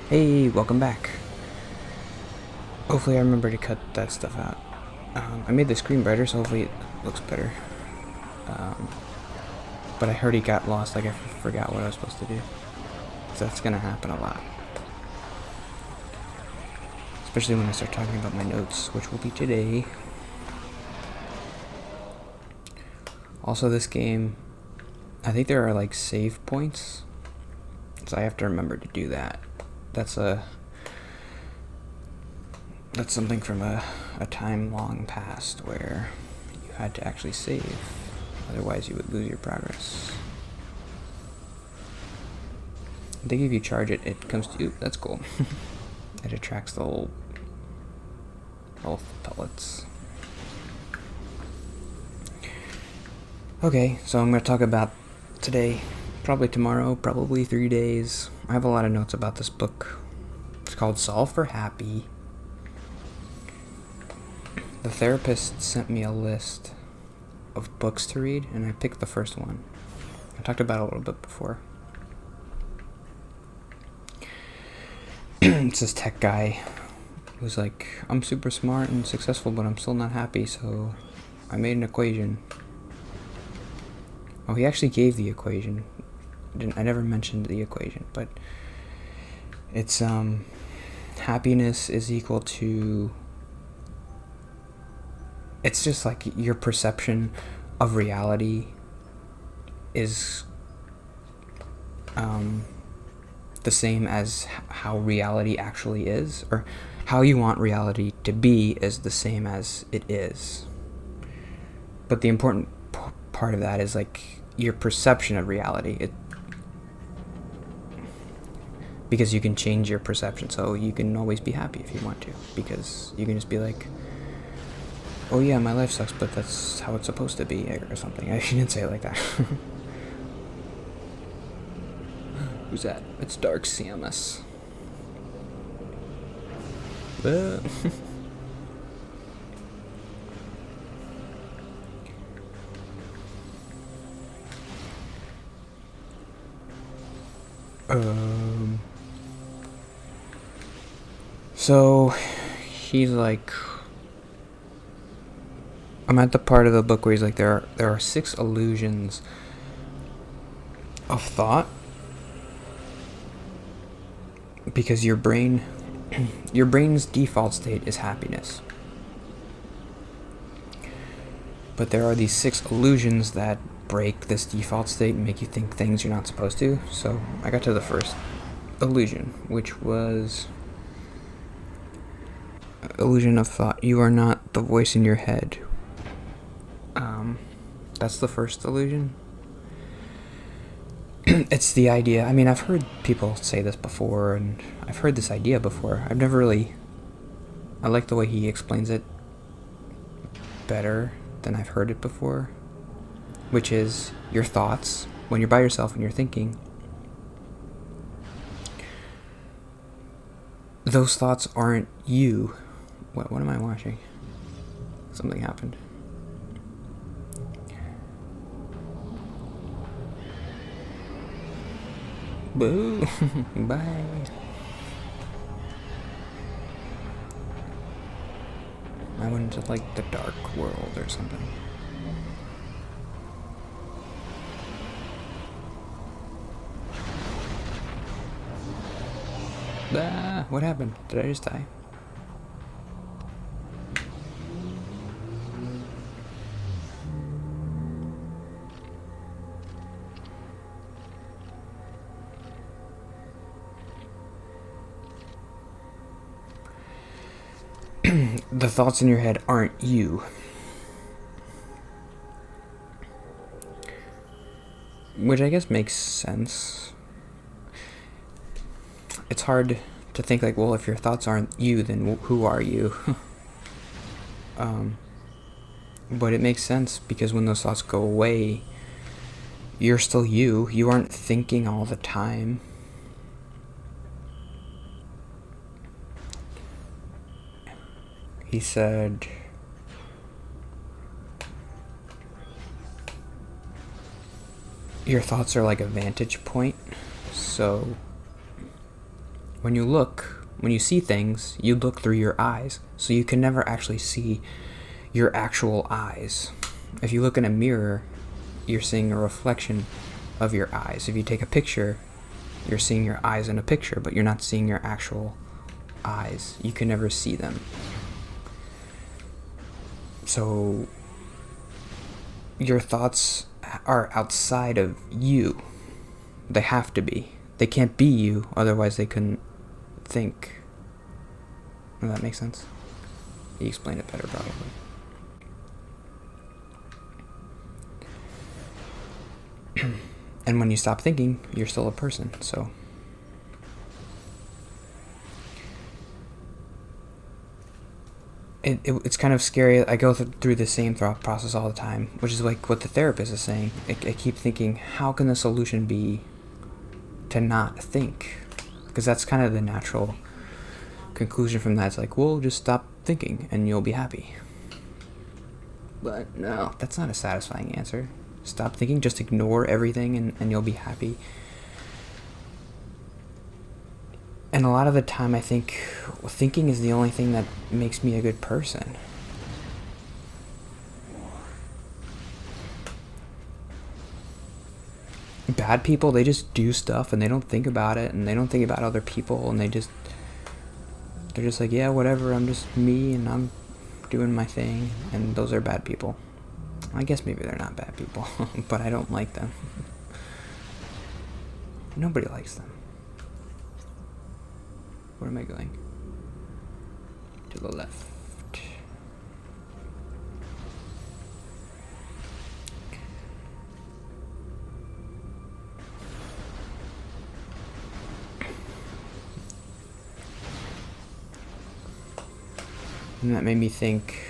Hey, welcome back. Hopefully I remember to cut that stuff out. I made the screen brighter, so hopefully it looks better. But I heard he got lost, like I forgot what I was supposed to do. So that's gonna happen a lot. Especially when I start talking about my notes, which will be today. Also, this game, I think there are like save points. So I have to remember to do that. That's something from a time long past where you had to actually save. Otherwise, you would lose your progress. I think if you charge it, it comes to you. That's cool. It attracts the little pellets. Okay, so I'm going to talk about today, probably tomorrow, probably 3 days. I have a lot of notes about this book. It's called Solve for Happy. The therapist sent me a list of books to read, and I picked the first one. I talked about it a little bit before. It's this tech guy who's like, I'm super smart and successful, but I'm still not happy, so I made an equation. Oh, he actually gave the equation. I never mentioned the equation, but it's happiness is equal to, it's just like your perception of reality is the same as how reality actually is, or how you want reality to be is the same as it is. But the important part of that is like your perception of reality. Because you can change your perception, so you can always be happy if you want to, because you can just be like, oh yeah, my life sucks, but that's how it's supposed to be, or something. I shouldn't say it like that. Who's that? It's Dark Samus. So he's like, I'm at the part of the book where he's like, there are 6 illusions of thought, because your brain's default state is happiness. But there are these 6 illusions that break this default state and make you think things you're not supposed to. So I got to the first illusion, which was illusion of thought. You are not the voice in your head. That's the first illusion. It's the idea. I mean, I've heard people say this before, and I've heard this idea before. I've never really... I like the way he explains it better than I've heard it before, which is your thoughts. When you're by yourself and you're thinking, those thoughts aren't you. What am I watching? Something happened. Boo. Bye. I went into like the dark world or something. Ah, what happened? Did I just die? The thoughts in your head aren't you. Which I guess makes sense. It's hard to think like, well, if your thoughts aren't you, then who are you? But it makes sense, because when those thoughts go away, you're still you. You aren't thinking all the time. He said, your thoughts are like a vantage point. So when you see things, you look through your eyes, so you can never actually see your actual eyes. If you look in a mirror, you're seeing a reflection of your eyes. If you take a picture, you're seeing your eyes in a picture, but you're not seeing your actual eyes. You can never see them. So your thoughts are outside of you. They have to be. They can't be you, otherwise they couldn't think. Does that make sense? He explained it better, probably. And when you stop thinking, you're still a person, so... It's kind of scary. I go through the same thought process all the time, which is like what the therapist is saying. I keep thinking, how can the solution be to not think? Because that's kind of the natural conclusion from that. It's like, well, just stop thinking and you'll be happy. But no, that's not a satisfying answer. Stop thinking, just ignore everything and you'll be happy. And a lot of the time I think thinking is the only thing that makes me a good person. Bad people, they just do stuff and they don't think about it and they don't think about other people and they're just like, yeah, whatever, I'm just me and I'm doing my thing, and those are bad people. I guess maybe they're not bad people, but I don't like them. Nobody likes them. Where am I going? To the left. And that made me think,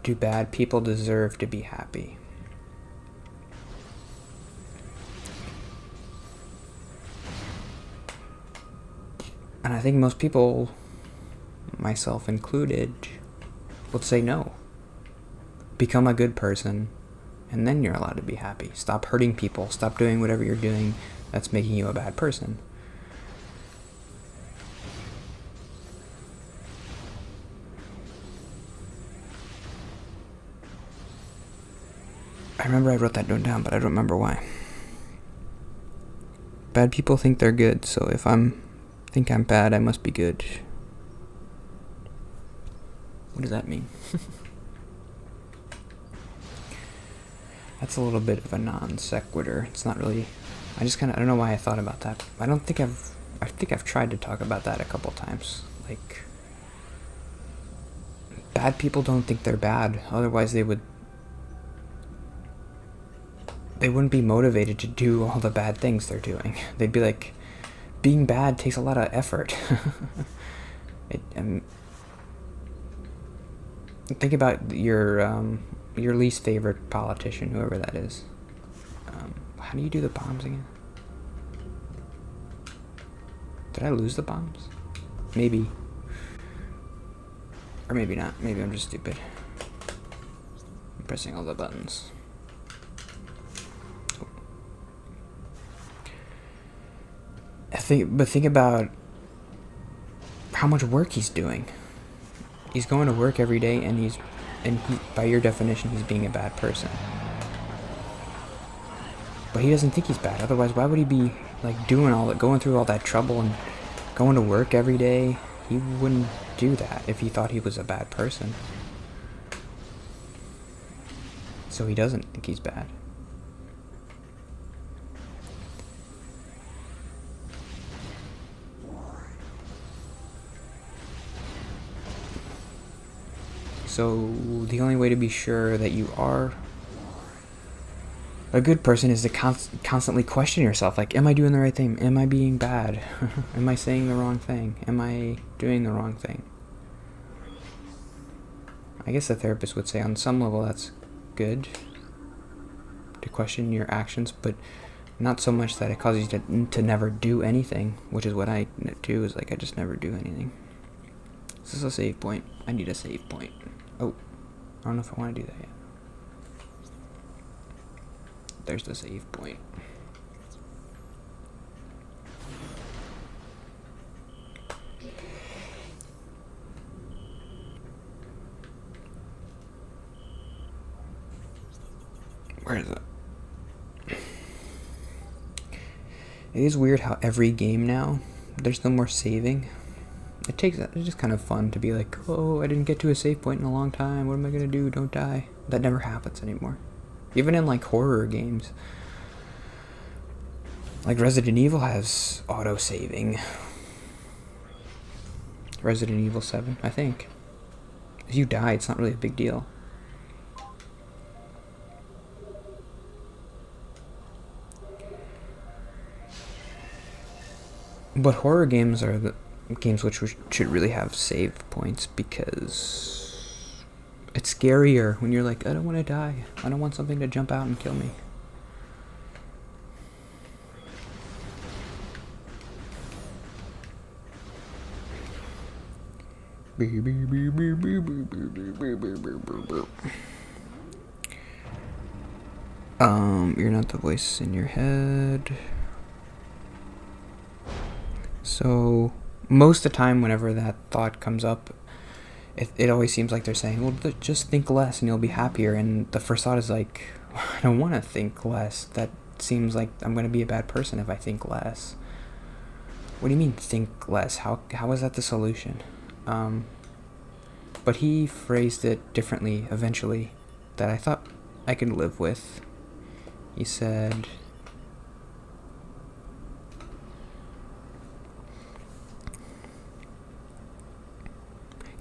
do bad people deserve to be happy? And I think most people, myself included, would say no. Become a good person, and then you're allowed to be happy. Stop hurting people. Stop doing whatever you're doing that's making you a bad person. I remember I wrote that note down, but I don't remember why. Bad people think they're good, so if think I'm bad, I must be good. What does that mean? That's a little bit of a non sequitur. It's not really... I don't know why I thought about that. I think I've tried to talk about that a couple times. Like, bad people don't think they're bad, otherwise they wouldn't be motivated to do all the bad things they're doing. They'd be like, being bad takes a lot of effort. Think about your least favorite politician, whoever that is. How do you do the bombs again? Did I lose the bombs? Maybe. Or maybe not. Maybe I'm just stupid. I'm pressing all the buttons. Think about how much work he's doing. He's going to work every day, and by your definition, he's being a bad person. But he doesn't think he's bad. Otherwise, why would he be like going through all that trouble and going to work every day? He wouldn't do that if he thought he was a bad person. So he doesn't think he's bad. So the only way to be sure that you are a good person is to constantly question yourself. Like, am I doing the right thing? Am I being bad? Am I saying the wrong thing? Am I doing the wrong thing? I guess the therapist would say on some level that's good to question your actions, but not so much that it causes you to never do anything, which is what I do, is like I just never do anything. This is a save point. I need a save point. Oh, I don't know if I want to do that yet. There's the save point. Where is it? It is weird how every game now, there's no more saving. It's just kind of fun to be like, oh, I didn't get to a save point in a long time. What am I gonna do? Don't die. That never happens anymore. Even in like horror games. Like Resident Evil has auto saving. Resident Evil 7, I think. If you die, it's not really a big deal. But horror games are the games which should really have save points, because it's scarier when you're like, I don't want to die. I don't want something to jump out and kill me. You're not the voice in your head. So, most of the time, whenever that thought comes up, it always seems like they're saying, well, just think less and you'll be happier. And the first thought is like, I don't want to think less. That seems like I'm going to be a bad person if I think less. What do you mean, think less? How is that the solution? But he phrased it differently eventually that I thought I could live with. He said,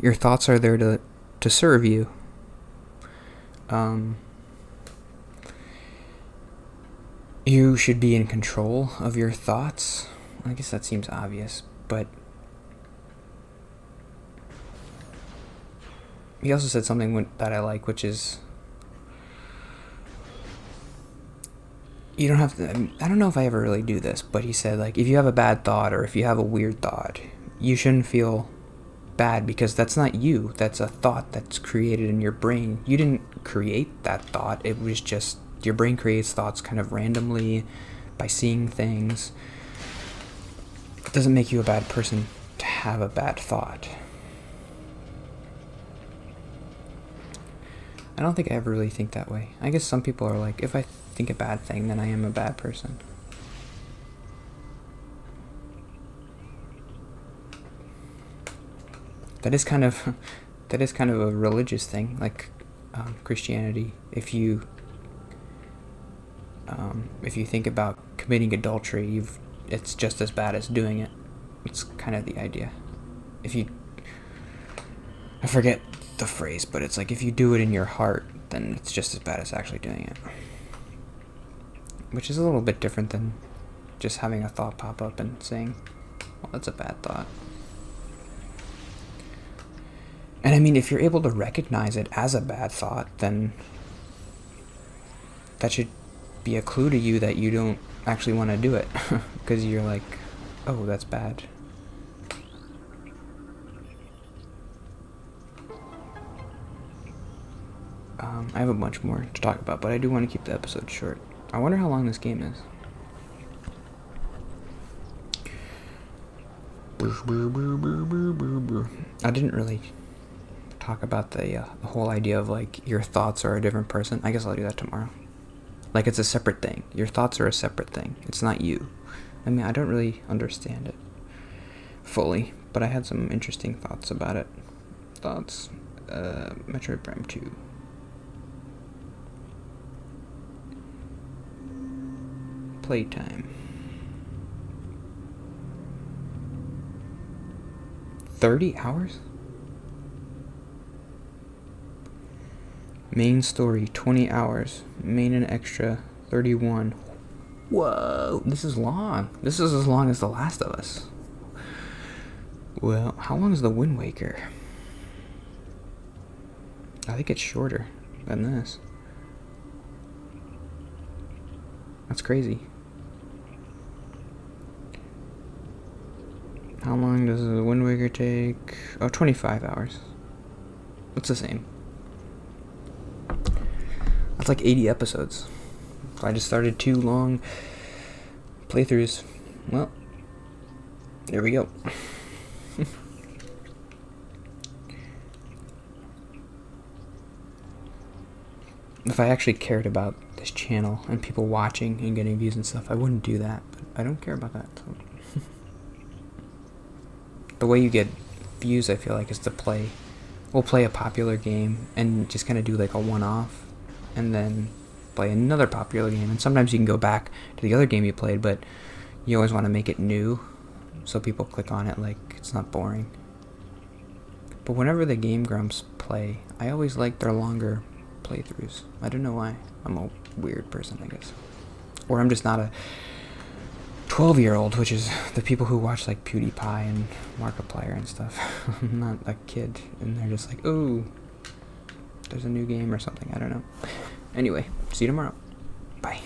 your thoughts are there to serve you. You should be in control of your thoughts. I guess that seems obvious, but he also said something that I like, which is, you don't have to, I don't know if I ever really do this, but he said, like, if you have a bad thought or if you have a weird thought, you shouldn't feel bad, because that's not you. That's a thought that's created in your brain. You didn't create that thought. It was just, your brain creates thoughts kind of randomly by seeing things. It doesn't make you a bad person to have a bad thought. I don't think I ever really think that way. I guess some people are like, if I think a bad thing, then I am a bad person. That is kind of a religious thing, like Christianity. If you think about committing adultery, it's just as bad as doing it. It's kind of the idea. I forget the phrase, but it's like, if you do it in your heart, then it's just as bad as actually doing it. Which is a little bit different than just having a thought pop up and saying, well, that's a bad thought. And I mean, if you're able to recognize it as a bad thought, then that should be a clue to you that you don't actually want to do it. Because you're like, oh, that's bad. I have a bunch more to talk about, but I do want to keep the episode short. I wonder how long this game is. I didn't really talk about the whole idea of like your thoughts are a different person. I guess I'll do that tomorrow. Like, it's a separate thing. Your thoughts are a separate thing. It's not you. I mean, I don't really understand it fully, but I had some interesting thoughts about it. Metroid Prime 2. Playtime. 30 hours? Main story, 20 hours. Main and extra, 31. Whoa, this is long. This is as long as The Last of Us. Well, how long is The Wind Waker? I think it's shorter than this. That's crazy. How long does The Wind Waker take? Oh, 25 hours. It's the same. That's like 80 episodes. I just started 2 long playthroughs. Well, there we go. if I actually cared about this channel and people watching and getting views and stuff, I wouldn't do that. But I don't care about that. So. The way you get views, I feel like, is to play. We'll play a popular game and just kind of do like a one-off, and then play another popular game. And sometimes you can go back to the other game you played, but you always want to make it new, so people click on it like it's not boring. But whenever the Game Grumps play, I always like their longer playthroughs. I don't know why. I'm a weird person, I guess. Or I'm just not a 12-year-old, which is the people who watch like PewDiePie and Markiplier and stuff. I'm not a kid, and they're just like, oh, there's a new game or something. I don't know. Anyway, see you tomorrow. Bye.